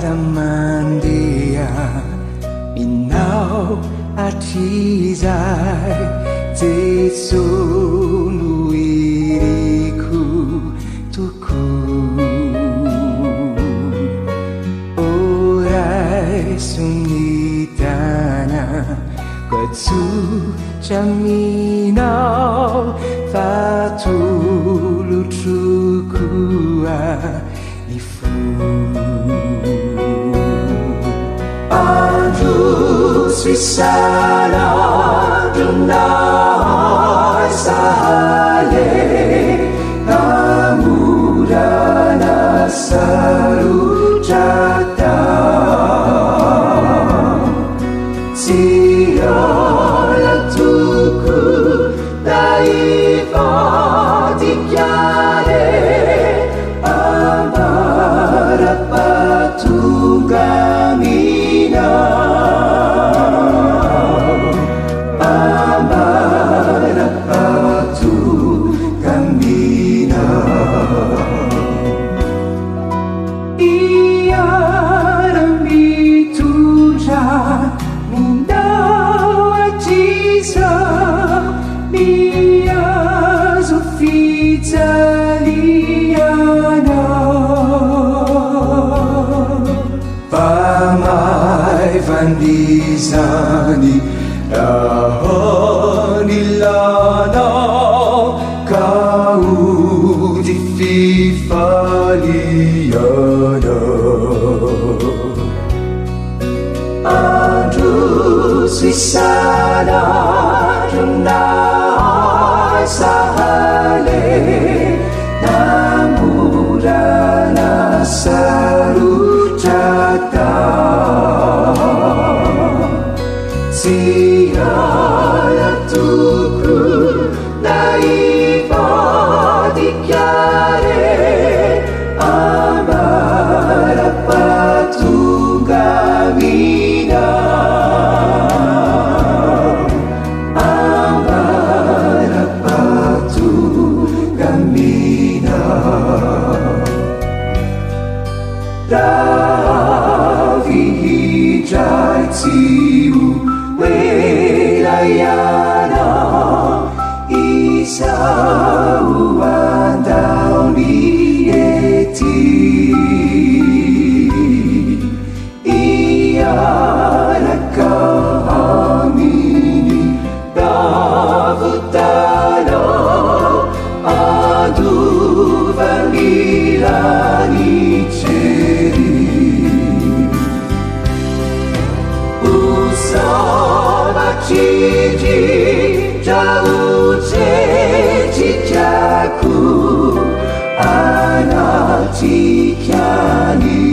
mandeha minao atrizay Jesosy no iriko tokoa oray sonitana tsotra minao fatolotrokoa ny fo andro sisana donay sahale namorana sarotrata Siala tuku daiva dichiare amara patungamina amara patungamina iara mituja Mia Italiana Pamai vandizani Rahonilana Kau di fifaliana Sisana Junai Sahale Namurana Sarutrata Siala tuku Naiva dichiare Amara patungamina Ravi hijai tiu welayana Isau andau nieti Iara kahamini davutano adu vanilani Ciji jauh cicaku anak cikiani